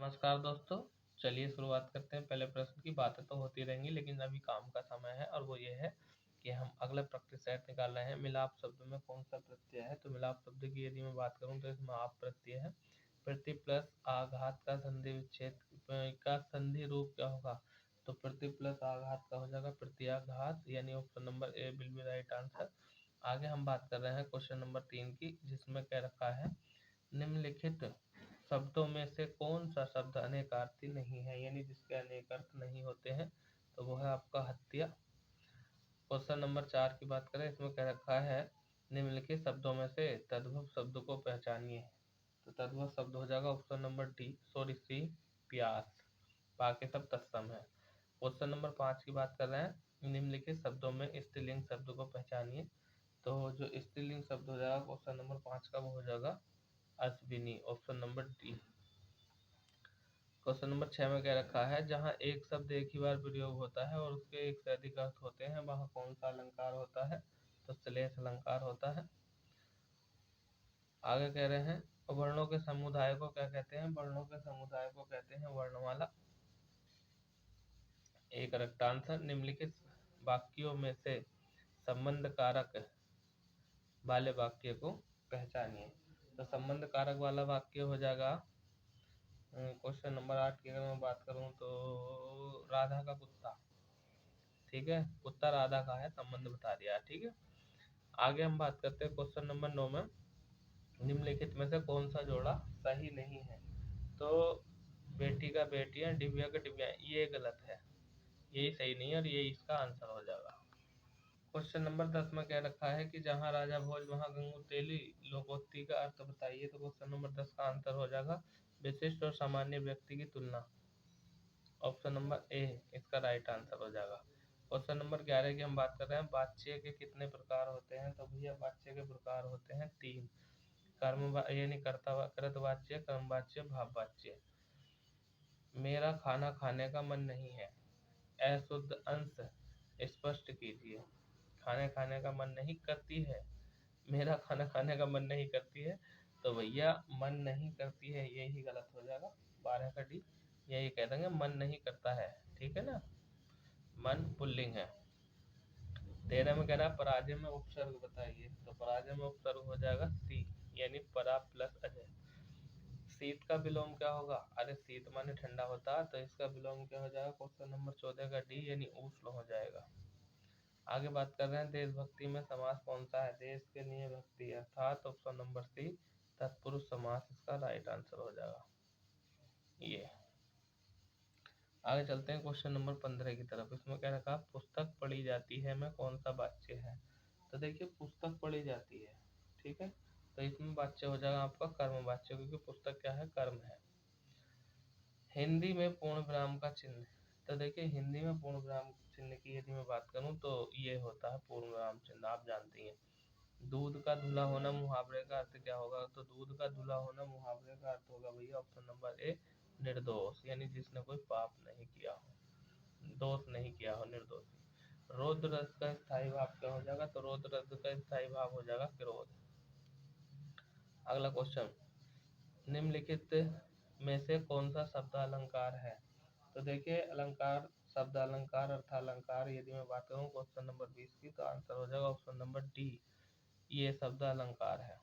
नमस्कार दोस्तों। चलिए शुरुआत करते हैं। पहले प्रश्न की बातें तो होती रहेंगी, लेकिन अभी काम का समय है और वो ये है कि हम अगला प्रैक्टिस सेट निकाल रहे हैं। मिलाप शब्द में कौन सा प्रत्यय है? तो मिलाप शब्द की यदि मैं बात करूं तो इसमें आप प्रत्यय है। प्रति प्लस आघात का संधि विच्छेद का संधि रूप क्या होगा? तो प्रति प्लस आघात का हो जाएगा प्रत्याघात, यानी option number A will be right answer. आगे हम बात कर रहे हैं क्वेश्चन नंबर 3 की, जिसमें कह रखा है निम्नलिखित शब्दों में से कौन सा शब्द अनेकार्थी नहीं है, यानी जिसके अनेक अर्थ नहीं होते हैं, तो वो है आपका हत्या। क्वेश्चन नंबर 4 की बात करें, इसमें कह रखा है निम्नलिखित शब्दों में से तद्भव शब्द को पहचानिए। तो तद्भव शब्द हो जाएगा ऑप्शन नंबर सी प्यास। बाकी सब तत्सम है। क्वेश्चन नंबर 5 की बात कर रहे हैं, निम्नलिखित शब्दों में स्त्रीलिंग शब्द को पहचानिए। तो जो स्त्रीलिंग शब्द हो जाएगा क्वेश्चन नंबर 5 का वो हो जाएगा Ashwini, option number D. Question number 6 में कह रखा है जहाँ एक शब्द एक ही बार प्रयोग होता है और उसके एक से अधिक अर्थ होते हैं, वहाँ कौन सा अलंकार होता है? तो श्लेष अलंकार होता है। आगे कह रहे हैं वर्णों के समुदाय को क्या कहते हैं? वर्णों के समुदाय को कहते हैं वर्णमाला। एक करेक्ट आंसर। निम्नलिखित वाक्यों में से संबंध कारक वाले वाक्य को पहचानिए। तो संबंध कारक वाला वाक्य हो जाएगा क्वेश्चन नंबर 8 की अगर मैं बात करूं तो राधा का कुत्ता। ठीक है, कुत्ता राधा का है, संबंध बता दिया। ठीक है, आगे हम बात करते हैं क्वेश्चन नंबर 9 में, निम्नलिखित में से कौन सा जोड़ा सही नहीं है? तो बेटी का बेटियां, दिव्या का डिव्या, ये गलत है, यही सही नहीं है और ये इसका आंसर हो जाएगा। क्वेश्चन नंबर 10 में कह रखा है कि जहाँ राजा भोज वहाँ गंगू तेली, लोकोक्ति का अर्थ बताइए। तो क्वेश्चन नंबर 10 का आंसर हो जाएगा विशिष्ट और सामान्य व्यक्ति की तुलना, ऑप्शन नंबर ए इसका राइट आंसर हो जाएगा। क्वेश्चन नंबर 11 की हम बात कर रहे हैं वाच्य के कितने प्रकार होते हैं? तो भैया वाच्य के प्रकार होते हैं 3। कर्म यानी कर्ता कृतवाच्य, कर्मवाच्य, भाववाच्य। मेरा खाना खाने का मन नहीं है, अशुद्ध अंश स्पष्ट कीजिए। खाने खाने का मन नहीं करती है, मेरा खाना खाने का मन नहीं करती है, तो भैया मन नहीं करती है यही गलत हो जाएगा। 12 का डी यही कह देंगे मन नहीं करता है। ठीक है ना, मन पुल्लिंग है। 13 में कह रहा है पराजय में उपसर्ग बताइए। तो पराजय में उपसर्ग हो जाएगा सी, यानी परा प्लस अजय। शीत का विलोम क्या होगा? अरे शीत माने ठंडा होता है, तो इसका विलोम क्या हो जाएगा? क्वेश्चन नंबर 14 का डी, यानी उष्ण हो जाएगा। आगे बात कर रहे हैं देशभक्ति में समास कौन सा है? देश के लिए भक्ति, अर्थात ऑप्शन नंबर सी तत्पुरुष समास इसका राइट आंसर हो जाएगा। ये आगे चलते हैं क्वेश्चन नंबर 15 की तरफ। इसमें क्या रखा? पुस्तक पढ़ी जाती है में कौन सा वाच्य है? तो देखिए पुस्तक पढ़ी जाती है, ठीक है, तो इसमें वाच्य हो जाएगा आपका कर्म वाच्य, क्योंकि पुस्तक क्या है? कर्म है। हिंदी में पूर्ण विराम का चिन्ह, तो देखिए हिंदी में पूर्ण विराम चिन्ह की यदि मैं बात करूं तो ये होता है पूर्ण विराम चिन्ह, आप जानती हैं। दूध का धुला होना मुहावरे का अर्थ क्या होगा? तो दूध का धुला होना मुहावरे का अर्थ होगा भैया ऑप्शन नंबर ए निर्दोष, यानी जिसने कोई पाप नहीं किया हो, दोष नहीं किया हो, निर्दोषी। रौद्र रस का स्थायी भाव क्या हो जाएगा? तो रौद्र रस का स्थायी भाव हो जाएगा क्रोध। अगला क्वेश्चन, निम्नलिखित में से कौन सा शब्द अलंकार है? तो देखिए अलंकार, शब्द अलंकार अर्थ अलंकार यदि मैं बात करूँ क्वेश्चन नंबर 20 की, तो आंसर हो जाएगा ऑप्शन नंबर डी, ये शब्द अलंकार है।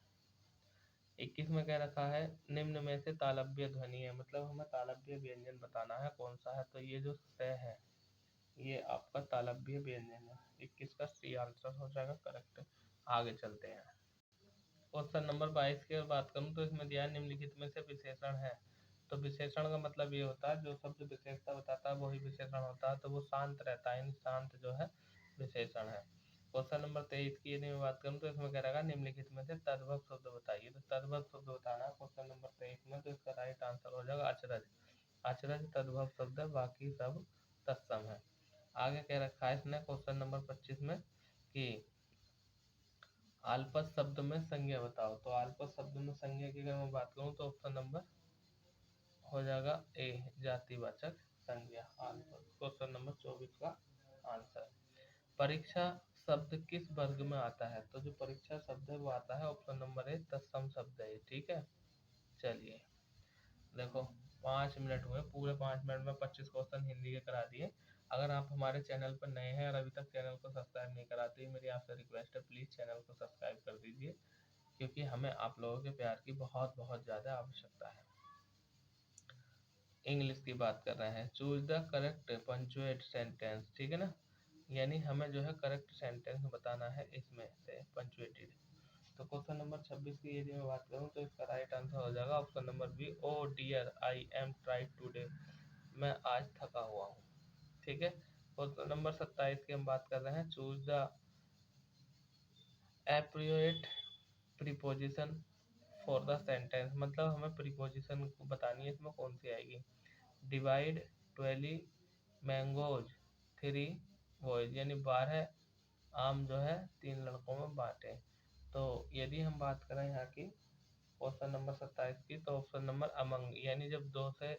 21 में कह रखा है निम्न में से तालव्य ध्वनि है, मतलब हमें तालव्य व्यंजन बताना है, कौन सा है? तो ये जो स है ये आपका तालव्य व्यंजन है। 21 का सी आंसर हो जाएगा करेक्ट। आगे चलते हैं क्वेश्चन नंबर 22 की अगर बात करूँ तो इसमें दिया निम्नलिखित में से विशेषण है। तो विशेषण का मतलब ये होता है जो शब्द विशेषता बताता है वही विशेषण होता है, तो वो शांत रहता है, शांत जो है विशेषण है। क्वेश्चन नंबर 23 की यदि मैं बात करूँ तो इसमें क्या रहेगा? निम्नलिखित में से तद्भव शब्द बताइए। तो तद्भव शब्द बताना है क्वेश्चन नंबर 23 में, तो इसका राइट आंसर हो जाएगा अचरज। अचरज तद्भव शब्द है, बाकी सब तत्सम है। आगे क्या रखा है इसने क्वेश्चन नंबर 25 में कि आलपस शब्द में संज्ञा बताओ। तो आलपस शब्द में संज्ञा की अगर मैं बात करूँ तो ऑप्शन नंबर हो जाएगा ए जातिवाचक संज्ञा आलपस, क्वेश्चन नंबर 24 का आंसर। परीक्षा शब्द किस वर्ग में आता है? तो जो परीक्षा शब्द है वो आता है ऑप्शन नंबर ए तत्सम शब्द है, ठीक है। चलिए देखो 5 मिनट हुए, पूरे 5 मिनट में 25 क्वेश्चन हिंदी के करा दिए। अगर आप हमारे चैनल पर नए हैं और अभी तक चैनल को सब्सक्राइब नहीं कराते, मेरी आपसे रिक्वेस्ट है, प्लीज़ चैनल को सब्सक्राइब कर दीजिए, क्योंकि हमें आप लोगों के प्यार की बहुत बहुत ज़्यादा आवश्यकता है। इंग्लिश की बात कर रहे हैं, choose the correct punctuate sentence, ठीक है ना, यानी हमें जो है करेक्ट सेंटेंस बताना है इसमें से पंचुएटेड। तो क्वेश्चन नंबर 26 की यदि मैं बात करूं तो इसका राइट आंसर हो जाएगा option number B, O dear I am tired today, मैं आज थका हुआ हूँ, ठीक है। क्वेश्चन नंबर 27 की हम बात कर रहे हैं, choose the appropriate preposition for the sentence, मतलब हमें प्रीपोजिशन को बतानी है, इसमें कौन सी आएगी। डिवाइड 12 मैंगोज 3 बॉयज, यानी 12 आम जो है 3 लड़कों में बांटे। तो यदि हम बात करें यहाँ की क्वेश्चन नंबर 27 की, तो ऑप्शन नंबर अमंग, यानी जब दो से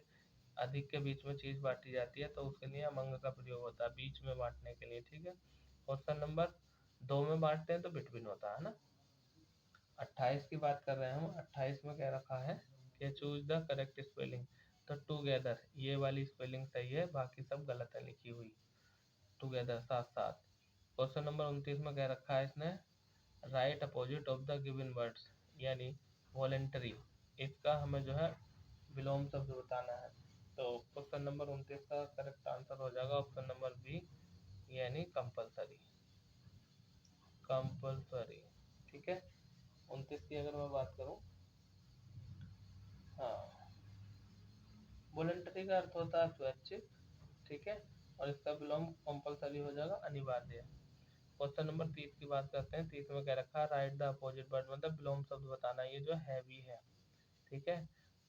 अधिक के बीच में चीज बांटी जाती है तो उसके लिए अमंग का प्रयोग होता है, बीच में बांटने के लिए, ठीक है। क्वेश्चन नंबर 2 में बांटते हैं तो बिटवीन होता है ना। 28 की बात कर रहे हैं हम, 28 में क्या रखा है कि चूज द करेक्ट स्पेलिंग, तो टुगेदर ये वाली स्पेलिंग सही है, बाकी सब गलत है लिखी हुई, टुगेदर साथ साथ। क्वेश्चन नंबर 29 में क्या रखा है इसने, right opposite of the given words, यानी वॉलेंटरी, इसका हमें जो है विलोम शब्द बताना है। तो क्वेश्चन नंबर 29 का करेक्ट आंसर हो जाएगा ऑप्शन नंबर बी, यानी कंपलसरी, कंपलसरी, ठीक है। 29 की अगर मैं बात करूं, हाँ, वॉलेंटरी का अर्थ होता है स्वैच्छिक, ठीक है, और इसका विलोम कंपलसरी हो जाएगा अनिवार्य। क्वेश्चन नंबर 30 की बात करते हैं, 30 में क्या रखा है, राइट द अपोजिट वर्ड, मतलब विलोम शब्द बताना, ये जो हैवी है, ठीक है।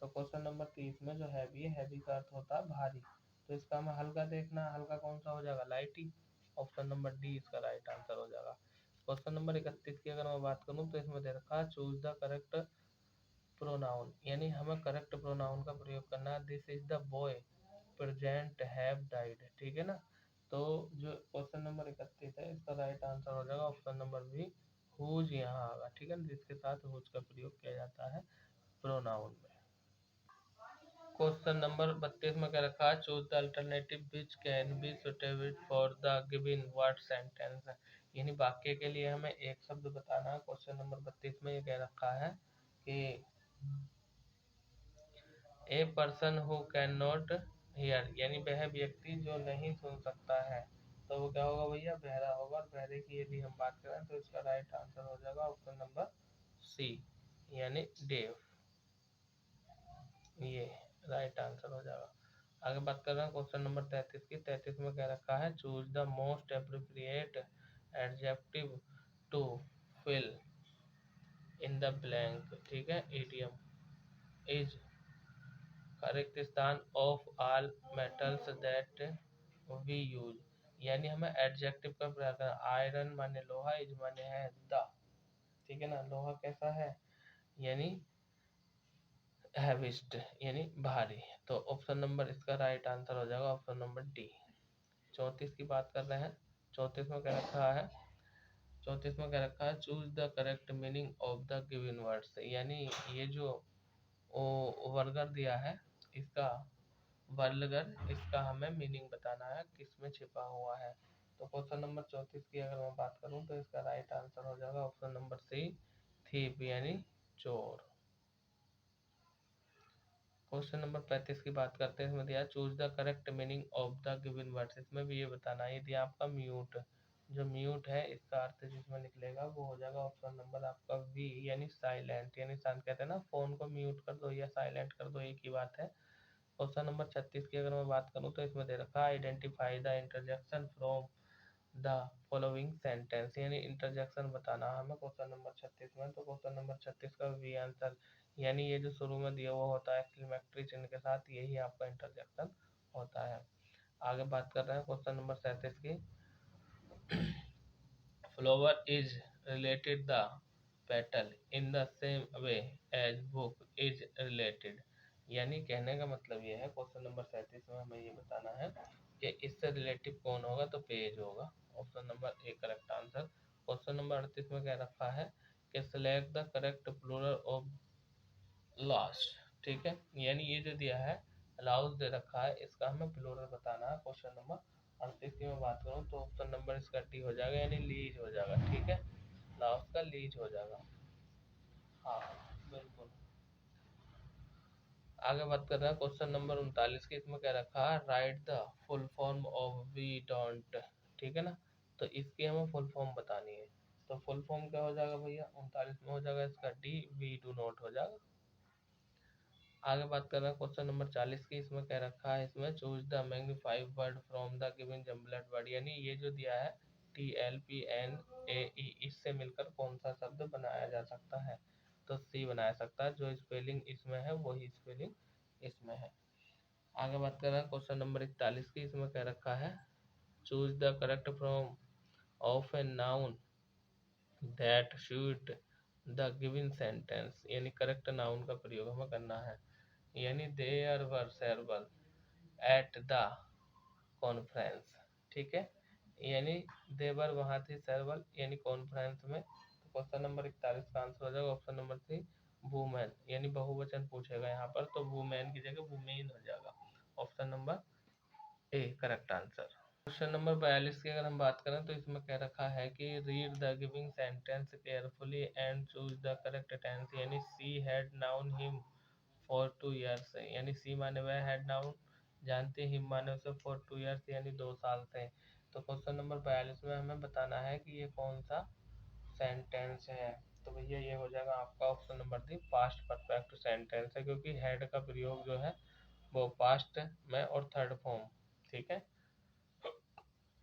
तो क्वेश्चन नंबर 30 में जो हैवी है, हैवी का अर्थ होता है भारी, तो इसका हमें हल्का देखना है, हल्का कौन सा हो जाएगा, लाइट ही, ऑप्शन नंबर डी इसका राइट आंसर हो जाएगा। क्वेश्चन नंबर 31 की अगर मैं बात करूं तो इसमें दे रखा है चूज द करेक्ट प्रोनाउन, यानी हमें करेक्ट प्रोनाउन का प्रयोग करना है, this is the boy present have died, ठीक है ना। तो जो क्वेश्चन नंबर 31 है इसका राइट आंसर हो जाएगा ऑप्शन नंबर बी, हुज यहाँ आएगा, ठीक है ना, जिसके साथ हुज का प्रयोग किया जाता है प्रोनाउन में। क्वेश्चन नंबर 32 में क्या रखा है, choose the alternative which can be suitable for the given word sentence, यानी वाक्य के लिए हमें एक शब्द बताना है। क्वेश्चन नंबर 32 में ये कह रखा है कि a person who can not here, यानी वह व्यक्ति जो नहीं सुन सकता है, तो वो क्या होगा भैया, बहरा होगा, और बहरे की यदि हम बात करें तो इसका राइट आंसर हो जाएगा ऑप्शन नंबर सी, यानी डेव, ये राइट आंसर हो जाएगा। आगे बात कर रहे हैं क्वेश्चन नंबर 33 की, 33 में क्या रखा है, choose the most appropriate adjective to fill in the blank, ठीक है, idiom is correct of all metals that we use, यानी हमें एडजेक्टिव का प्रयोग करना, आयरन माने लोहा, इज माने है द, ठीक है ना, लोहा कैसा है, यानी हैविस्ट, यानी भारी, तो ऑप्शन नंबर इसका राइट आंसर हो जाएगा ऑप्शन नंबर डी। 34 की बात कर रहे हैं, 34 में क्या रखा है, 34 में क्या रखा है, choose the correct meaning of the given words, यानी ये जो वर्गर दिया है इसका, वर्गर, इसका हमें मीनिंग बताना है किसमें छिपा हुआ है। तो क्वेश्चन नंबर 34 की अगर मैं बात करूं तो इसका राइट आंसर हो जाएगा ऑप्शन नंबर सी, थीप, यानी चोर। क्वेश्चन नंबर 35 की बात करते हैं, इसमें दिया choose the correct meaning of the given words, इसमें भी ये बताना है, यदि आपका म्यूट, जो म्यूट है इसका अर्थ जिसमें निकलेगा वो हो जाएगा ऑप्शन नंबर आपका बी, यानी साइलेंट, यानी शांत, कहते हैं ना फोन को म्यूट कर दो या साइलेंट कर दो, एक ही बात है। क्वेश्चन नंबर 36 की अगर मैं बात करूं तो इसमें दे रखा है identify the interjection from the following sentence, यानी इंटरजेक्शन बताना हमें क्वेश्चन नंबर 36 में। तो क्वेश्चन नंबर 36 का भी आंसर, यानी ये जो शुरू में दिया हुआ होता है एक्सक्लेमेटरी चिन्ह के साथ, यही आपका इंटरजेक्शन होता है। आगे बात कर रहे हैं क्वेश्चन नंबर 37 की, flower is related the petal in the same way as book is related, यानी कहने का मतलब ये है क्वेश्चन नंबर 37 में हमें ये बताना है कि इससे रिलेटिव कौन होगा, तो पेज होगा, option number A correct answer. Question number 38 में क्या रखा है कि select the correct plural of last, ठीक है, यानी ये जो दिया है अलाउज दे रखा है, इसका हमें प्लूरल बताना है। क्वेश्चन नंबर 38 की मैं बात करूँ तो ऑप्शन नंबर इसका डी हो जाएगा, यानी लीज हो जाएगा। ठीक है, अलाउज का लीज हो जाएगा। हाँ बिल्कुल। आगे बात कर रहे हैं क्वेश्चन नंबर 39 की, इसमें क्या रखा है, write the full form of we don't. ठीक है ना, तो इसकी हमें फुल फॉर्म बतानी है। तो फुल फॉर्म क्या हो जाएगा भैया, 39 में हो जाएगा इसका डी, वी डू नॉट हो जाएगा। आगे बात कर रहे हैं क्वेश्चन नंबर 40 की, इसमें क्या रखा है, इसमें choose the magnified word from the given jumbled word, यानी ये जो दिया है TLPNAE, इससे मिलकर कौन सा शब्द बनाया जा सकता है। तो सी बनाया सकता है, जो स्पेलिंग इसमें है वही स्पेलिंग इसमें है। आगे बात कर रहे हैं क्वेश्चन नंबर 41 की, इसमें क्या रखा है, choose the correct from of a noun that suit the given sentence, यानी करेक्ट नाउन का प्रयोग हमें करना है। यानी there were several at the conference. ठीक है, यानी देवर वहाँ थी, सेवरल यानी कॉन्फ्रेंस में। तो क्वेश्चन नंबर 41 का आंसर हो जाएगा ऑप्शन नंबर सी, वुमेन, यानी बहुवचन पूछेगा यहाँ पर, तो वुमेन की जगह वुमेन हो जाएगा। Option number A correct answer. Question number 42 की अगर हम बात करें तो इसमें क्या रखा है कि read the giving sentence carefully and choose the correct tense, यानी she had known him for 2 years, यानी सी माने वह, हैड नाउन जानते, हिम माने उसे, फॉर 2 years यानी 2 साल से। तो क्वेश्चन नंबर 42 में हमें बताना है कि ये कौन सा सेंटेंस है। तो भैया ये हो जाएगा आपका option number D, past perfect sentence है, क्योंकि हैड का प्रयोग जो है वो पास्ट में और थर्ड फॉर्म। ठीक है,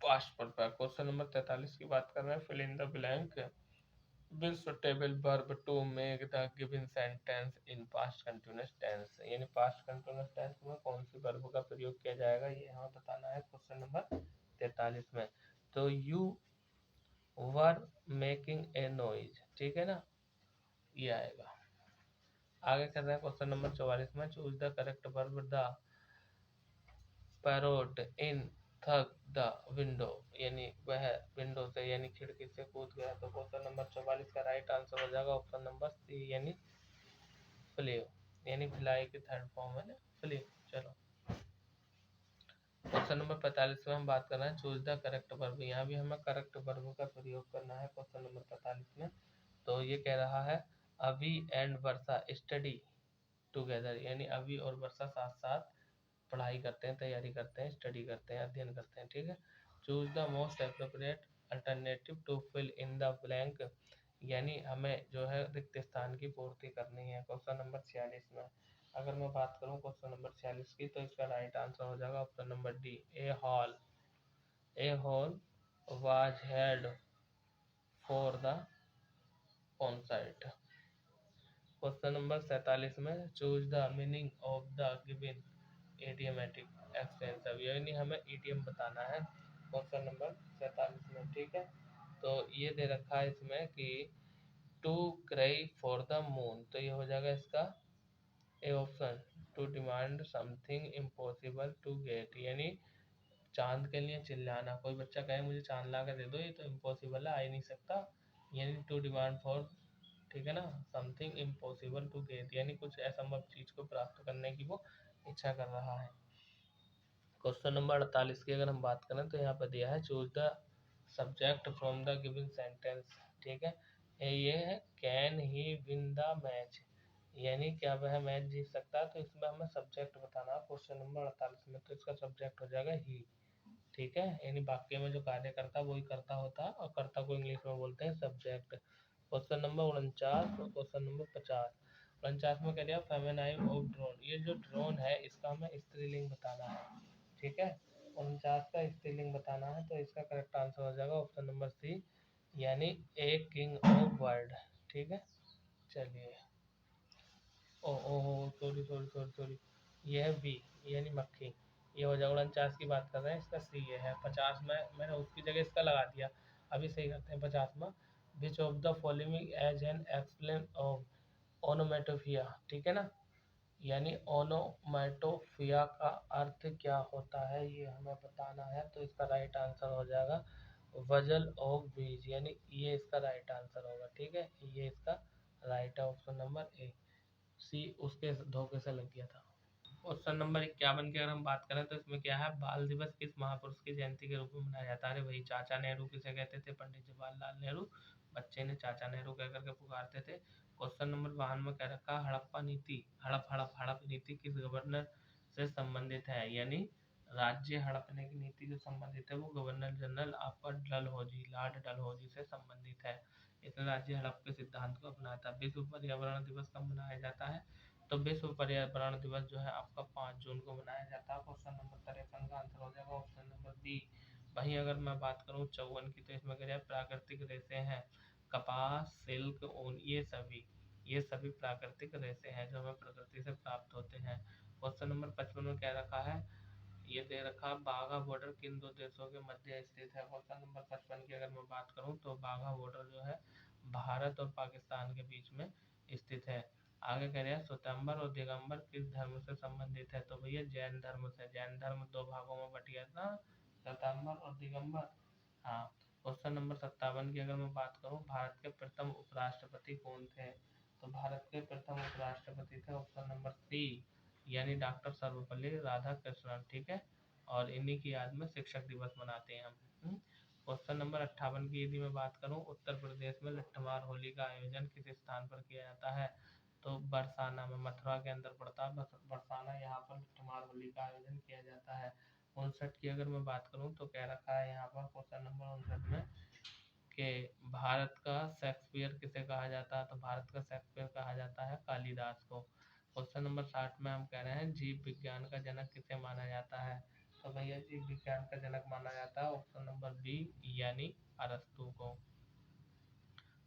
पास्ट परफेक्ट। क्वेश्चन नंबर 43 की बात कर रहे हैं, fill in the blank with suitable verb to make the given sentence in past continuous tense, यानी पास्ट कंटिन्यूअस टेंस में कौन सी वर्ब का प्रयोग किया जाएगा, ये हमें बताना है क्वेश्चन नंबर 43 में। तो you were making a noise, ठीक है ना, ये आएगा। आगे कर रहे हैं क्वेश्चन नंबर 44 में, choose the correct verb the parrot in थक द विंडो, यानी वह विंडो से यानी खिड़की से कूद गया। तो क्वेश्चन नंबर 44 का राइट आंसर हो जाएगा ऑप्शन नंबर सी, यानी फ्लेव, यानी फ्लाई की थर्ड फॉर्म है ना, फ्लेव। चलो क्वेश्चन नंबर 45 में हम बात कर रहे हैं, चूज द करेक्ट वर्ब, यहाँ भी हमें करेक्ट वर्ब का प्रयोग करना है क्वेश्चन नंबर 45 में। तो ये कह रहा है अभी एंड वर्षा स्टडी टुगेदर, यानी अभी और वर्षा साथ साथ पढ़ाई करते हैं, तैयारी करते हैं, स्टडी करते हैं, अध्ययन करते हैं। ठीक है, choose the most appropriate alternative to fill in the blank, यानी हमें जो है रिक्त स्थान की पूर्ति करनी है क्वेश्चन नंबर 46 में। अगर मैं बात करूं क्वेश्चन नंबर 46 की, तो इसका राइट आंसर हो जाएगा option number D, a hall was head for the concert. Question number 47 में, choose the meaning of the given idiomatic extensive, यानी हमें ईडीएम बताना है क्वेश्चन नंबर 47 में। ठीक है, तो ये दे रखा है इसमें कि to cry for the moon, तो ये हो जाएगा इसका a option, to demand something impossible to get, यानी चांद के लिए चिल्लाना। कोई बच्चा कहे मुझे चांद ला कर दे दो, ये तो इम्पॉसिबल है, आ ही नहीं सकता, यानी टू डिमांड फॉर, ठीक है ना, समथिंग इम्पॉसिबल टू गेट, यानी कुछ असंभव चीज को प्राप्त करने की वो इच्छा कर रहा है। क्वेश्चन नंबर 48 की अगर हम बात करें तो यहाँ पर दिया है choose the subject from the given sentence. ठीक है, ये है can he win the match, यानी क्या वह मैच जीत सकता है। तो इसमें हमें सब्जेक्ट बताना है क्वेश्चन नंबर 48 में, तो इसका सब्जेक्ट हो जाएगा ही। ठीक है, यानी वाक्य में जो कार्य करता है वही करता होता है, और कर्ता को इंग्लिश में बोलते हैं सब्जेक्ट। क्वेश्चन नंबर 49 और क्वेश्चन नंबर 50। 49 में कह दिया फेमिनाइन ऑफ ड्रोन, ये जो ड्रोन है इसका हमें स्त्रीलिंग बताना है। ठीक है, 49 का स्त्रीलिंग बताना है, तो इसका करेक्ट आंसर हो जाएगा ऑप्शन नंबर सी, यानी ए किंग ऑफ वर्ड। ठीक है, चलिए, ओ ओ सॉरी सॉरी सॉरी सॉरी, ये है बी, यानी मक्खी, ये हो जाएगा। 49 की बात कर रहे हैं, इसका सी ये है। 50 में मैंने उसकी जगह इसका लगा दिया, अभी सही करते हैं 50 में, which of the following is an example of onomatopoeia, ठीक है ना, यानी ओनोमेटोफिया का अर्थ क्या होता है ये हमें बताना है। तो इसका राइट आंसर हो जाएगा वजल ऑफ बीज, यानी ये इसका राइट आंसर होगा। ठीक है, ये इसका राइट है ऑप्शन नंबर ए, सी उसके धोखे से लग गया था। क्वेश्चन नंबर 51 की अगर हम बात करें तो इसमें क्या है, बाल दिवस किस महापुरुष की जयंती के रूप में मनाया जाता है? अरे वही चाचा नेहरू किसे कहते थे? पंडित जवाहरलाल नेहरू। बच्चे ने चाचा नेहरू कह करके पुकारते थे। क्वेश्चन नंबर 52 में कह रखा है, हड़प्पा नीति, हड़प हड़प हड़प नीति किस गवर्नर से संबंधित है? यानी राज्य हड़पने की नीति जो संबंधित है वो गवर्नर जनरल आपका डलहौजी, लॉर्ड डलहौजी से संबंधित है। इसने राज्य हड़प के सिद्धांत को अपनाया था। विश्व पर्यावरण दिवस कब मनाया जाता है? तो विश्व पर्यावरण दिवस जो है आपका 5 जून को मनाया जाता है। क्वेश्चन नंबर 53 का आंसर हो जाएगा ऑप्शन नंबर बी। वहीं अगर मैं बात करूं 54 की, तो इसमें क्या प्राकृतिक रेशे हैं, कपास, सिल्क, ऊन, ये सभी प्राकृतिक रेशे हैं जो हमें प्रकृति से प्राप्त होते हैं। क्वेश्चन नंबर 55 में क्या रखा है, ये दे रखा बाघा बॉर्डर किन दो देशों के मध्य स्थित है? क्वेश्चन नंबर 55 की अगर मैं बात करूं तो बाघा बॉर्डर जो है भारत और पाकिस्तान के बीच में स्थित है। आगे कह रहे हैं श्वेतांबर और दिगंबर किस धर्म से संबंधित है? तो भैया जैन धर्म से। जैन धर्म दो भागों में बट गया था, श्वेतांबर और दिगंबर। हाँ। क्वेश्चन नंबर 57 की अगर मैं बात करूं, भारत के प्रथम उपराष्ट्रपति कौन थे? तो भारत के प्रथम उपराष्ट्रपति थे ऑप्शन नंबर सी, यानी डॉक्टर सर्वपल्ली राधाकृष्णन। ठीक है, और इन्हीं की याद में शिक्षक दिवस मनाते हैं हम। क्वेश्चन नंबर 58 की यदि मैं बात करूं, उत्तर प्रदेश में लट्ठमार होली का आयोजन किस स्थान पर किया जाता है? तो बरसाना में, मथुरा के अंदर पड़ता है बरसाना, यहाँ पर लट्ठमार होली का आयोजन किया जाता है। 59 की अगर मैं बात करूं तो कह रखा है यहाँ पर क्वेश्चन नंबर 59 में कि भारत का शेक्सपियर किसे कहा जाता है? तो भारत का शेक्सपियर कहा जाता है कालिदास को। क्वेश्चन नंबर 60 में हम कह रहे हैं जीव विज्ञान का जनक किसे माना जाता है? तो भैया जीव विज्ञान का जनक माना जाता है ऑप्शन नंबर बी, यानी अरस्तु को।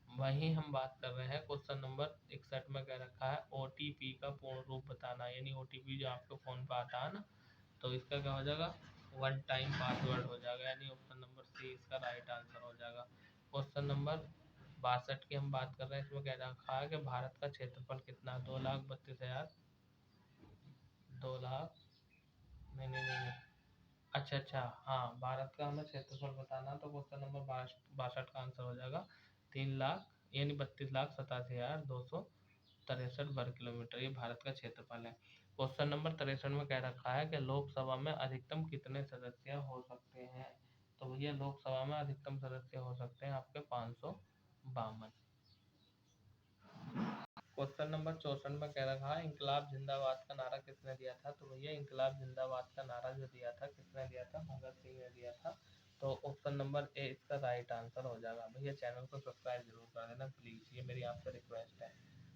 वहीं हम बात कर रहे हैं क्वेश्चन नंबर 61 में कह रखा है ओटीपी का पूर्ण रूप बताना, यानी ओटीपी जो आपके फोन पर आता है ना, तो इसका क्या हो जाएगा, वन टाइम पासवर्ड हो जाएगा, यानी ऑप्शन नंबर सी इसका राइट आंसर हो जाएगा। क्वेश्चन नंबर 62 की हम बात कर रहे हैं, इसमें कह रखा है कि भारत का क्षेत्रफल कितना? 2,32,000, 2 लाख, नहीं नहीं नहीं नहीं, अच्छा अच्छा, हाँ, भारत का हमें क्षेत्रफल बताना, तो क्वेश्चन नंबर 62 का आंसर हो जाएगा 3 लाख, यानी 32,87,263 वर्ग किलोमीटर, ये भारत का क्षेत्रफल है। क्वेश्चन नंबर 63 में कह रखा है कि लोकसभा में अधिकतम कितने सदस्य हो सकते हैं? तो भैया लोकसभा में अधिकतम सदस्य हो सकते हैं आपके 552। क्वेश्चन नंबर 64 में कह रखा है इंकलाब जिंदाबाद का नारा किसने दिया था? तो भैया इंकलाब जिंदाबाद का नारा जो दिया था, किसने दिया था? भगत सिंह ने दिया था। तो ऑप्शन नंबर ए इसका राइट आंसर हो जाएगा। भैया चैनल को सब्सक्राइब जरूर कर देना प्लीज, ये मेरी आपसे रिक्वेस्ट है।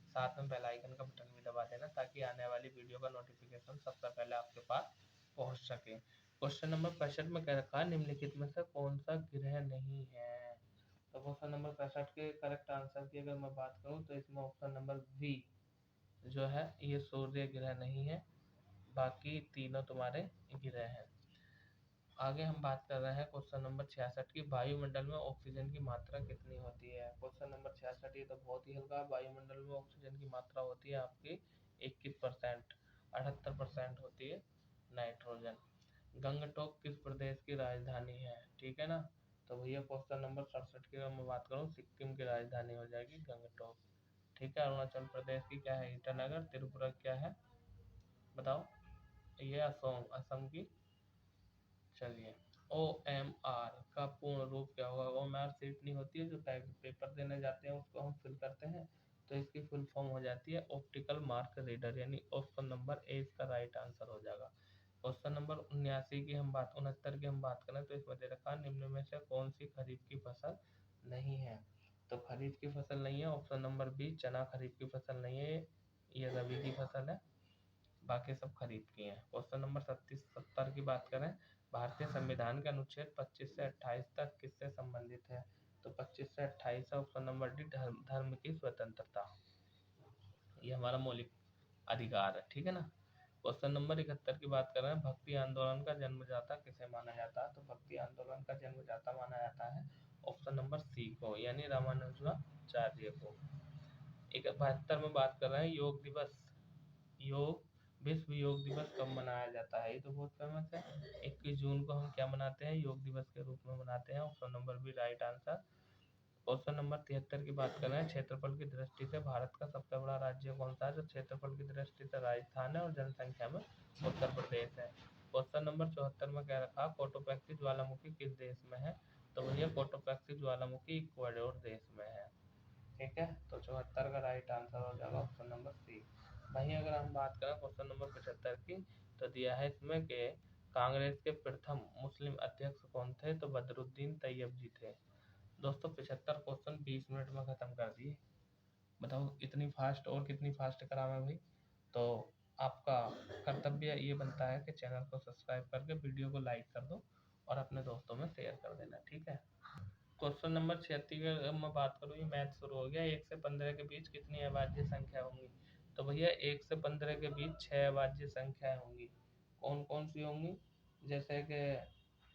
साथ में बेल आइकन का बटन भी दबा देना ताकि आने वाली वीडियो का नोटिफिकेशन सबसे पहले आपके पास पहुंच सके। क्वेश्चन नंबर 65 में कह रखा है निम्नलिखित में से कौन सा ग्रह नहीं है? तो क्वेश्चन नंबर 65 के करेक्ट आंसर की अगर मैं बात करूं तो इसमें ऑप्शन नंबर बी जो है ये सूर्य ग्रह नहीं है, बाकी तीनों तुम्हारे ग्रह हैं। आगे हम बात कर रहे हैं क्वेश्चन नंबर 66 की, वायुमंडल में ऑक्सीजन की मात्रा कितनी होती है? क्वेश्चन नंबर 66, ये तो बहुत ही हल्का, वायुमंडल में ऑक्सीजन की मात्रा होती है आपकी 21%, 78% होती है नाइट्रोजन। गंगटोक किस प्रदेश की राजधानी है? ठीक है ना, तो भैया क्वेश्चन नंबर 67 की अगर मैं बात करूँ, सिक्किम की राजधानी हो जाएगी गंगटोक। ठीक है, अरुणाचल प्रदेश की क्या है? ईटानगर। त्रिपुरा क्या है बताओ? ये असम, असम की। चलिए, ओ एम आर का पूर्ण रूप क्या होगा? ओ एम आर सीट नहीं होती है जो पेपर देने जाते हैं उसको हम फिल करते हैं, तो इसकी फुल फॉर्म हो जाती है ऑप्टिकल मार्क रीडर, यानी ऑप्शन नंबर ए इसका राइट आंसर हो जाएगा। क्वेश्चन नंबर 79 की हम बात 69 की हम बात करें तो इसमें दे रखा है निम्न में से कौन सी खरीफ की फसल नहीं है? तो खरीफ की फसल नहीं है ऑप्शन नंबर बी, चना खरीफ की फसल नहीं है, ये रबी की फसल है, बाकी सब खरीफ की हैं। क्वेश्चन नंबर 70 की बात करें, भारतीय संविधान के अनुच्छेद 25 से 28 तक किससे संबंधित है? तो 25 से 28 है ऑप्शन नंबर डी, धर्म की स्वतंत्रता, ये हमारा मौलिक अधिकार है। ठीक है ना। क्वेश्चन नंबर 71 की बात कर रहे हैं, भक्ति आंदोलन का जन्मदाता किसे माना जाता है? तो भक्ति आंदोलन का जन्मदाता माना जाता है ऑप्शन नंबर सी को, यानी रामानुजाचार्य को। 72 में बात कर रहे हैं योग दिवस, योग विश्व योग दिवस कब मनाया जाता है? ये तो बहुत फेमस है, 21 जून को हम क्या मनाते हैं? योग दिवस के रूप में मनाते हैं, option number B right answer. Question number 73 की बात कर रहे हैं, क्षेत्रफल की दृष्टि से भारत का सबसे बड़ा राज्य कौन सा है? तो क्षेत्रफल की दृष्टि से राजस्थान है और जनसंख्या में उत्तर प्रदेश है। क्वेश्चन नंबर 74 में क्या रखा, कोटोपैक्सी ज्वालामुखी किस देश में है? तो भैया कोटोपैक्सी ज्वालामुखी इक्वाडोर देश में है। ठीक है, तो 74 का राइट आंसर हो जाएगा ऑप्शन नंबर सी। वहीं अगर हम बात करें क्वेश्चन नंबर 75 की, तो दिया है इसमें कि कांग्रेस के प्रथम मुस्लिम अध्यक्ष कौन थे? तो बदरुद्दीन तैयब जी थे। दोस्तों 75 क्वेश्चन 20 मिनट में खत्म कर दिए। बताओ इतनी फास्ट और कितनी फास्ट करा मैं भाई। तो आपका कर्तव्य ये बनता है कि चैनल को सब्सक्राइब करके वीडियो को लाइक कर दो और अपने दोस्तों में शेयर कर देना। ठीक है, क्वेश्चन नंबर 76 की अगर मैं बात करूँ, ये मैथ शुरू हो गया। 1 से 15 के बीच कितनी अभाज्य संख्या होंगी? तो भैया 1 से 15 के बीच 6 अभाज्य संख्याएं होंगी। कौन कौन सी होंगी? जैसे कि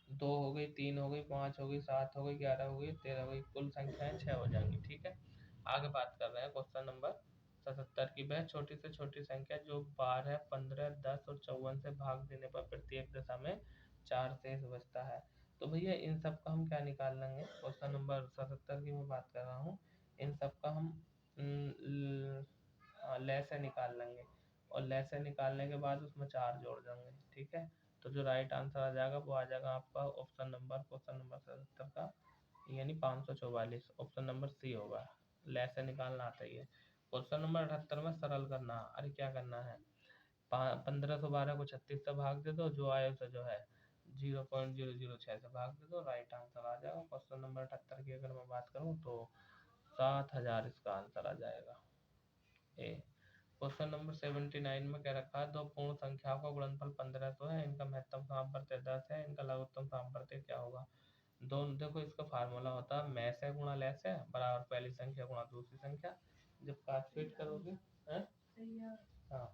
2 हो गई, 3 हो गई, 5 हो गई, 7 हो गई, 11 हो गई, 13 हो गई, कुल संख्याएं 6 हो जाएंगी। ठीक है, आगे बात कर रहे हैं क्वेश्चन नंबर 77 की। वह छोटी से छोटी संख्या जो 12, 15, 10 और 54 से भाग देने पर प्रत्येक दशा में 4 शेष बचता है। तो भैया इन सब का हम क्या निकाल लेंगे? क्वेश्चन नंबर 77 की मैं बात कर रहा हूँ। इन सब का हम लैसे निकाल लेंगे और लैसे निकालने के बाद उसमें 4 जोड़ देंगे। ठीक है, तो जो राइट आंसर आ जाएगा वो आ जाएगा आपका ऑप्शन नंबर क्वेश्चन नंबर 77 का यानी 544, ऑप्शन नंबर सी होगा। लैसे निकालना आता ही है। क्वेश्चन नंबर 78 में सरल करना। अरे क्या करना है, 1512 को 36 से भाग दे दो, जो आए उसे जो है 0.006 से भाग दे दो, राइट आंसर आ जाएगा। क्वेश्चन नंबर 78 की अगर मैं बात करूँ तो 7000 इसका आंसर आ जाएगा ए। क्वेश्चन नंबर 79 में क्या रखा है, दो पूर्ण संख्याओं का गुणनफल 1500 है, इनका महत्तम सामर्थ्य 10 है, इनका लघुत्तम सामर्थ्य क्या होगा? दोनों देखो, इसका फार्मूला होता है मैस है गुणा लैस है बराबर पहली संख्या गुणा दूसरी संख्या। जब काट पीट करोगे हैं, हाँ,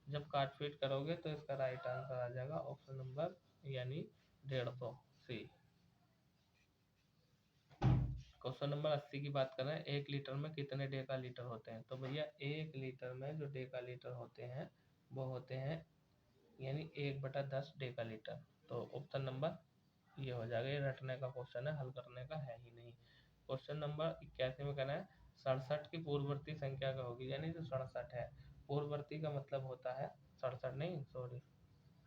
जब काट पीट करोगे तो इसका राइट आंसर आ जाएगा ऑप्शन नंबर यानी 150 सी। क्वेश्चन नंबर 80 की बात करें, 1 लीटर में कितने डेका लीटर होते हैं? तो भैया 1 लीटर में जो डेका लीटर होते हैं वो होते हैं यानी 1/10 डेका लीटर। तो ऑप्शन नंबर ये हो जाएगा। ये रटने का क्वेश्चन है, हल करने का है ही नहीं। क्वेश्चन नंबर 81 में कहना है 67 की पूर्ववर्ती संख्या क्या होगी? यानी जो 67 है, पूर्ववर्ती का मतलब होता है 67 नहीं, सॉरी,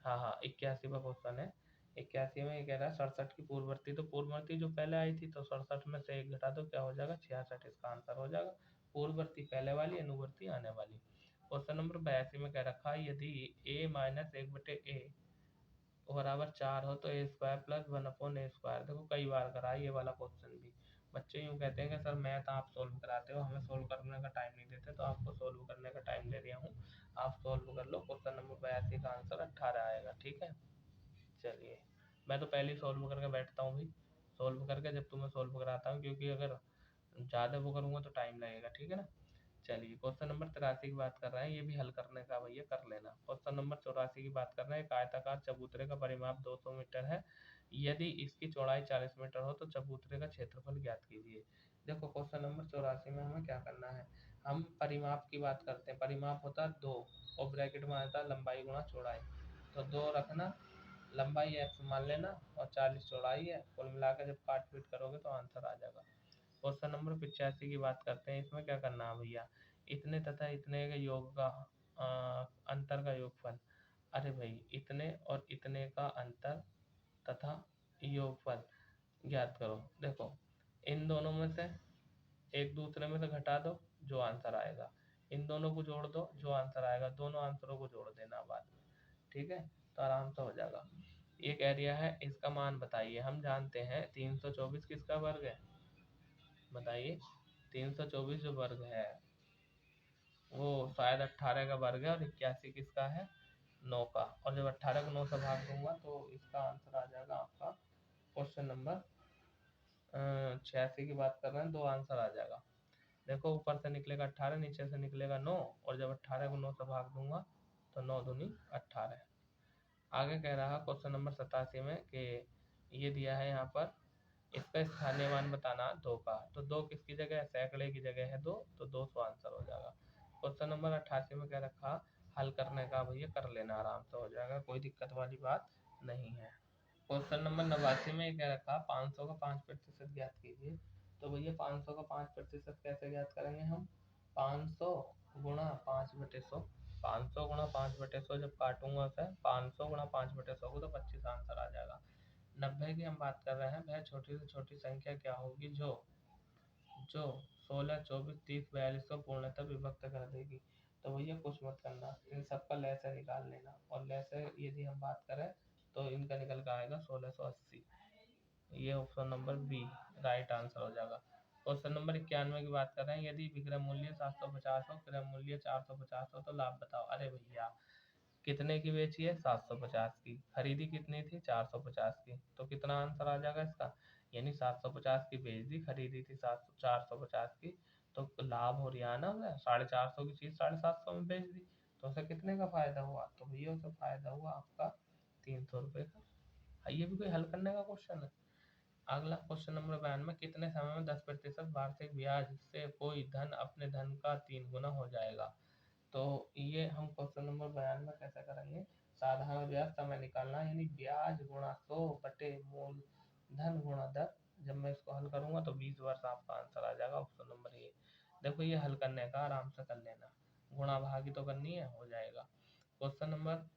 हाँ हाँ 81 का क्वेश्चन है। 81 में ये कह रहा है 67 की पूर्ववर्ती, तो पूर्ववर्ती जो पहले आई थी तो 67 में से 1 घटा दो, क्या हो जाएगा? 66 इसका आंसर हो जाएगा। पूर्ववर्ती पहले वाली, अनुवर्ती आने वाली। क्वेश्चन नंबर 82 में कह रखा है यदि a-1/a बराबर 4 हो तो a² + 1/a²। देखो कई बार करा है ये वाला क्वेश्चन भी। बच्चे यूँ कहते हैं कि सर मैथ आप सोल्व कराते हो, हमें सोल्व करने का टाइम नहीं देते, तो आपको सोल्व करने का टाइम दे दिया हूँ, आप सोल्व कर लो। क्वेश्चन नंबर 82 का आंसर 18 आएगा। ठीक है, चलिए मैं तो पहले ही सोल्व करके बैठता हूँ भाई, सोल्व करके जब तुम्हें सोल्व कराता हूँ, क्योंकि अगर ज़्यादा वो करूँगा तो टाइम लगेगा। ठीक है ना, चलिए क्वेश्चन नंबर 83 की बात कर रहे हैं, ये भी हल करने का भैया कर लेना। क्वेश्चन नंबर 84 की बात कर रहे हैं, एक आयताकार चबूतरे का परिमाप 200 मीटर है, यदि इसकी चौड़ाई 40 मीटर हो तो चबूतरे का क्षेत्रफल ज्ञात कीजिए। देखो क्वेश्चन नंबर 84 में हमें क्या करना है, हम परिमाप की बात करते हैं। परिमाप होता है 2 और ब्रैकेट में आता है लंबाई गुणा चौड़ाई, तो 2 रखना, लंबाई x मान लेना और 40 चौड़ाई है, कुल मिलाकर जब काट पीट करोगे तो आंसर आ जाएगा। क्वेश्चन नंबर 85 की बात करते हैं, इसमें क्या करना है भैया, इतने तथा इतने के योग का अंतर का योगफल। अरे भाई इतने और इतने का अंतर तथा योगफल ज्ञात करो। देखो इन दोनों में से एक दूसरे में से घटा दो, जो आंसर आएगा, इन दोनों को जोड़ दो, जो आंसर आएगा, दोनों आंसरों को जोड़ देना बाद में। ठीक है, तो आराम से हो जाएगा। एक एरिया है, इसका मान बताइए। हम जानते हैं 324 किसका वर्ग है? बताइए 324 जो वर्ग है वो शायद 18 का वर्ग है, और 81 किसका है? 9 का। और जब 18 को 9 से भाग दूंगा तो इसका आंसर आ जाएगा आपका क्वेश्चन नंबर 86 की बात कर रहे हैं, 2 आंसर आ जाएगा। देखो ऊपर से निकलेगा 18, नीचे से निकलेगा 9, और जब 18 को 9 से भाग दूंगा तो 9 दूनी 18। आगे कह रहा है क्वेश्चन नंबर 87 में कि ये दिया है यहाँ पर, इसका स्थानीय मान बताना 2 का, तो 2 किसकी जगह है? सैकड़े की जगह है 2, तो 200 आंसर हो जाएगा। क्वेश्चन नंबर 88 में क्या रखा, हल करने का भैया कर लेना, आराम से हो जाएगा, कोई दिक्कत वाली बात नहीं है। क्वेश्चन नंबर 89 में क्या रखा, 500 का 5% ज्ञात कीजिए। तो भैया 500 का 5% कैसे ज्ञात करेंगे हम? 500 गुणा 5/100। 500 गुणा 5/100 जब काटूंगा उसे 500 गुणा 5/100 को तो 25 आंसर आ जाएगा। 90 की हम बात कर रहे हैं, वह छोटी से छोटी संख्या क्या होगी जो जो 16, 24, 30, 42 को पूर्णतः विभक्त कर देगी। तो भैया कुछ मत करना, इन सबका लैसे निकाल लेना, और लैसे यदि हम बात करें तो इनका निकल कर आएगा 1680। ये option number B right answer हो जाएगा। क्वेश्चन नंबर 91 की बात कर रहे हैं, यदि विक्रय मूल्य 750 हो, क्रय मूल्य 450 हो तो लाभ बताओ। अरे भैया कितने की बेची है? 750 की। खरीदी कितनी थी? 450 की। तो कितना आंसर आ जाएगा इसका? यानी 750 की बेच दी, खरीदी थी 450 की, तो लाभ हो रहा है ना, 450 की चीज 750 में बेच दी, तो उसे कितने का फायदा हुआ? तो भैया उसे फायदा हुआ आपका 300 रुपये का। ये भी कोई हल करने का क्वेश्चन है? अगला क्वेश्चन नंबर 92, कितने समय में 10% वार्षिक ब्याज से कोई धन अपने धन का 3 गुना हो जाएगा? तो ये हम क्वेश्चन नंबर 92 कैसे करेंगे? साधारण ब्याज समय निकालना है, यानी ब्याज गुणा 100 बटे मूलधन गुणा दर। जब मैं इसको हल करूंगा तो 20 वर्ष आपका आंसर आ जाएगा, ऑप्शन नंबर ए। देखो ये हल करने का आराम से कर लेना, गुणा भागी तो करनी है, हो जाएगा। क्वेश्चन नंबर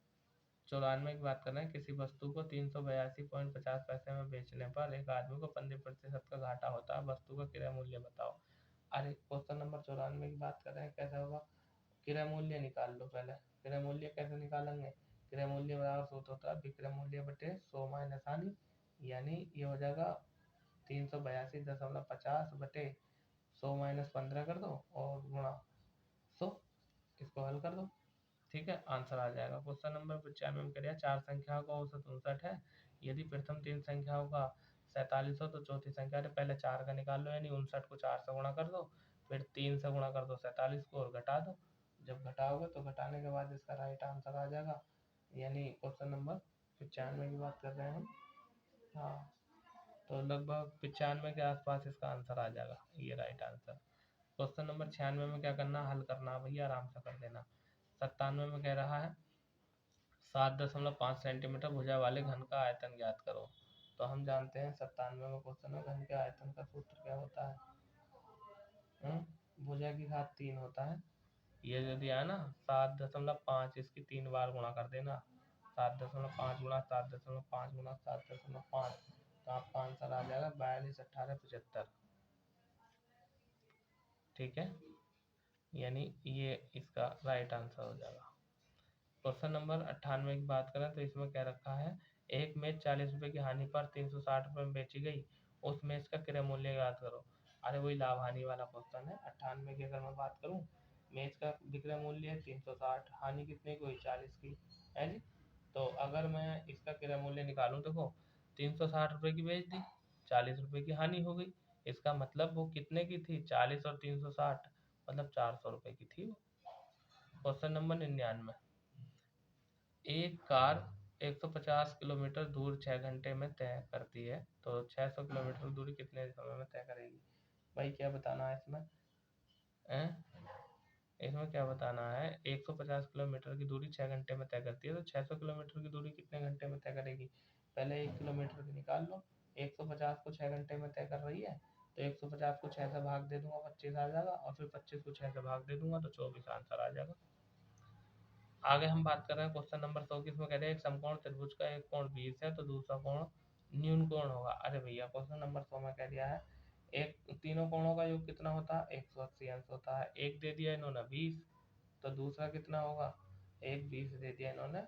94 की बात कर रहे हैं, किसी वस्तु को 382.50 पैसे में बेचने पर एक आदमी को 15% का घाटा होता है, वस्तु का क्रय मूल्य बताओ। अरे क्वेश्चन नंबर 94 की बात कर रहे हैं, कैसा होगा? क्रय मूल्य निकाल लो पहले। क्रय मूल्य कैसे निकालेंगे? क्रय मूल्य बराबर सूत्र होता है विक्रय मूल्य बटे 100 माइनस हानि, यानी ये हो जाएगा 382.50 बटे 100 माइनस 15 कर दो और गुणा 100, इसको हल कर दो, ठीक है, आंसर आ जाएगा। क्वेश्चन नंबर 95 में करिए, चार संख्याओं का औसत 59 है, यदि प्रथम तीन संख्याओं का 47 हो तो चौथी संख्या से पहले 4 का निकाल लो, यानी 59 को 4 से गुणा कर दो, फिर 3 से गुणा कर दो 47 को और घटा दो। जब घटाओगे तो घटाने के बाद इसका राइट आंसर आ जाएगा, यानी क्वेश्चन नंबर 95 की बात कर रहे हैं हम। हाँ, तो लगभग 95 के आसपास इसका आंसर आ जाएगा, ये राइट आंसर। क्वेश्चन नंबर 96 में क्या करना, हल करना भैया, आराम से कर देना। 97 में कह रहा है 7.5 सेंटीमीटर भुजा वाले घन का आयतन ज्ञात करो। तो हम जानते हैं 97 में क्वेश्चन में घन के आयतन का सूत्र क्या होता है? भुजा की घात 3 होता है। ये जो दिया है ना 7.5, इसकी 3 बार गुणा कर देना, 7.5 गुणा 7.5 गुणा 7.5, तो आपका आंसर आ जाएगा 42, 18, 75, ठीक है, यानी ये इसका राइट आंसर हो जाएगा। क्वेश्चन नंबर 98 की बात करें तो इसमें क्या रखा है, एक मेज 40 रुपए की हानि पर 360 रुपए में बेची गई, उस मेज का क्रय मूल्य ज्ञात करो। अरे वही लाभ हानि वाला क्वेश्चन है। 98 की अगर मैं बात करूं, मेज का विक्रय मूल्य है 360, हानि कितने की हुई? 40 की, है जी। तो अगर मैं इसका क्रय मूल्य निकालूं, देखो 360 रुपए की बेच दी, 40 रुपए की हानि हो गई, इसका मतलब वो कितने की थी? 40 और 360, मतलब 400 रुपए की थी वो। क्वेश्चन नंबर 99, एक कार 150 किलोमीटर दूर 6 घंटे में तय करती है, तो 600 किलोमीटर दूरी कितने समय में तय करेगी? भाई क्या बताना है इसमें? इसमें क्या बताना है? 150 किलोमीटर की दूरी 6 घंटे में तय करती है, तो 600 किलोमीटर की दूरी कितने घंटे में तय करेगी? पहले 1 किलोमीटर की निकाल लो, 150 को 6 घंटे में तय कर रही है, तो 150 को 6 से भाग दे दूंगा, 25 आ जाएगा, और फिर 25 को 6 से भाग दे दूंगा तो 24 आंसर आ जाएगा। आगे हम बात कर रहे हैं क्वेश्चन नंबर 100 की, इसमें कह रहे हैं एक समकोण त्रिभुज का एक कोण 20 है तो दूसरा कोण न्यून कोण होगा। अरे भैया क्वेश्चन नंबर 100 में कह दिया है एक तीनों कोणों का योग कितना होता है? 180 अंश होता है। एक दे दिया इन्होंने 20, तो दूसरा कितना होगा? एक 20 दे दिया इन्होंने,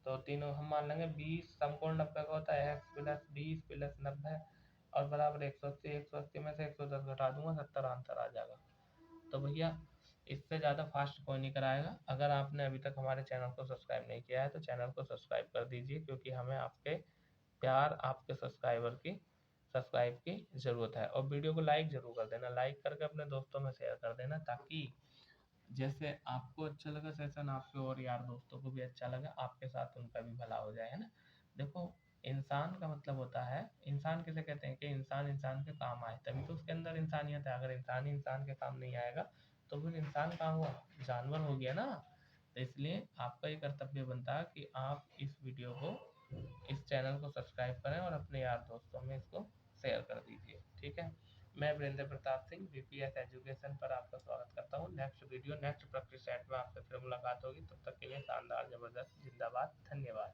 तो तीनों हम मान लेंगे 20, समकोण 90 का होता है x प्लस 20 प्लस 90 और बराबर 180। 180 में से 110 घटा दूंगा, 70 आंसर आ जाएगा। तो भैया इससे ज़्यादा फास्ट कोई नहीं कराएगा। अगर आपने अभी तक हमारे चैनल को सब्सक्राइब नहीं किया है तो चैनल को सब्सक्राइब कर दीजिए, क्योंकि हमें आपके प्यार, आपके सब्सक्राइब की ज़रूरत है। और वीडियो को लाइक ज़रूर कर देना, लाइक करके अपने दोस्तों में शेयर कर देना, ताकि जैसे आपको अच्छा लगा सेशन, आपके और यार दोस्तों को भी अच्छा लगा, आपके साथ उनका भी भला हो जाए, है ना। देखो इंसान का मतलब होता है, इंसान किसे कहते हैं कि इंसान इंसान के काम आए, तभी तो उसके अंदर इंसानियत है। अगर इंसान ही इंसान के काम नहीं आएगा तो फिर इंसान कहाँ हुआ? जानवर हो गया ना। तो इसलिए आपका ये कर्तव्य बनता है कि आप इस वीडियो को, इस चैनल को सब्सक्राइब करें और अपने यार दोस्तों में इसको शेयर कर दीजिए, ठीक है। मैं वीरेंद्र प्रताप सिंह VPS एजुकेशन पर आपका स्वागत करता हूँ। Next video next practice set में आपसे फिर मुलाकात होगी। तब तक के लिए शानदार, जबरदस्त, जिंदाबाद, धन्यवाद।